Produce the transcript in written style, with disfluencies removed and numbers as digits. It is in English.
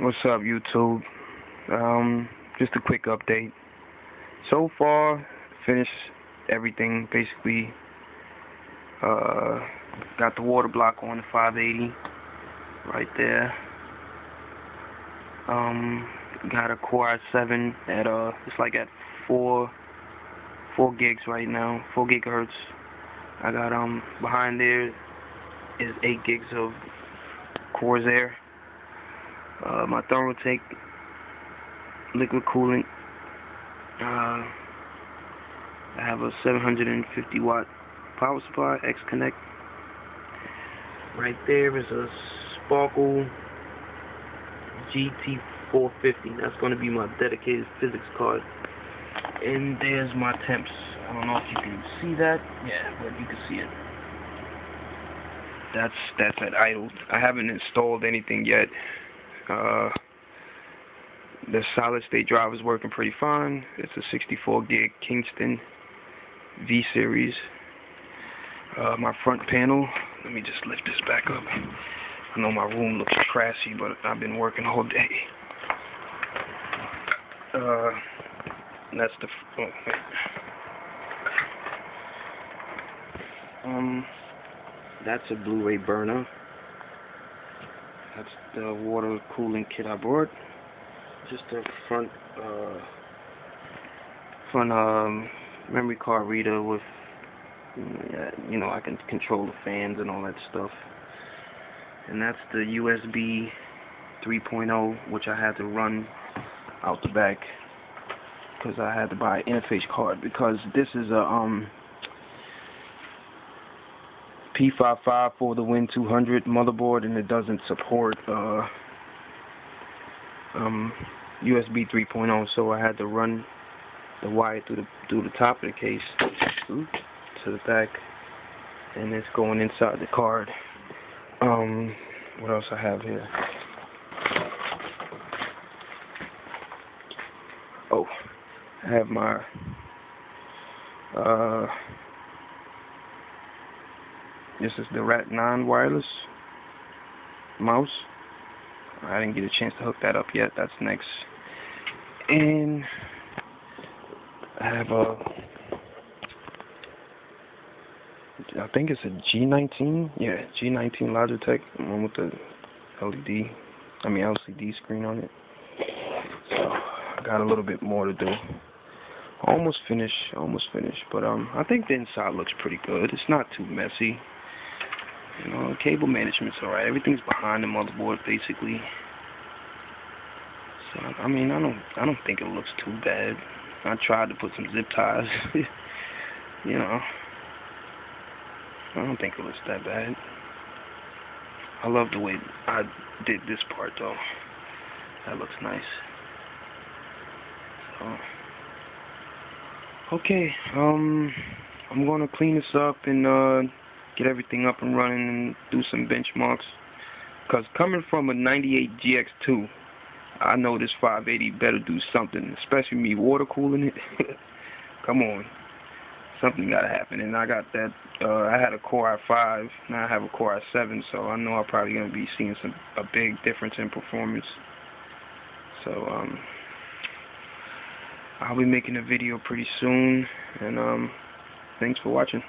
What's up, YouTube? Just a quick update. So far, finished everything basically. Got the water block on the 580 right there. Got a Core i7 at it's like at 4 gigs right now, 4 gigahertz. I got behind there is 8 gigs of Corsair. My thermal tank, liquid coolant. I have a 750 watt power supply, X Connect. Right there is a Sparkle GT450. That's going to be my dedicated physics card. And there's my temps. I don't know if you can see that. Yeah, but you can see it. That's at idle. I haven't installed anything yet. The solid state drive is working pretty fine. It's a 64 gig Kingston V series. My front panel, let me just lift this back up. I know my room looks trashy, but I've been working all day. That's the that's a Blu-ray burner. That's the water cooling kit I brought. Just a front memory card reader with, you know, I can control the fans and all that stuff. And that's the USB 3.0, which I had to run out the back because I had to buy an interface card, because this is a P55 for the Win 200 motherboard, and it doesn't support USB 3.0, so I had to run the wire through the top of the case to the back, and it's going inside the card. What else I have here? Oh, I have my this is the Rat 9 wireless mouse. I didn't get a chance to hook that up yet. That's next. And I have I think it's a G19. Yeah, G19 Logitech, one with the LCD screen on it. So I got a little bit more to do. Almost finished. But I think the inside looks pretty good. It's not too messy. You know, cable management's alright. Everything's behind the motherboard basically. So I mean, I don't think it looks too bad. I tried to put some zip ties. You know, I don't think it looks that bad. I love the way I did this part though. That looks nice. So, okay, I'm gonna clean this up and get everything up and running and do some benchmarks. Because coming from a 98 GX2, I know this 580 better do something, especially me water cooling it. Come on. Something gotta happen. And I got that, I had a Core i5, now I have a Core i7, so I know I'm probably gonna be seeing a big difference in performance. So, I'll be making a video pretty soon, and thanks for watching.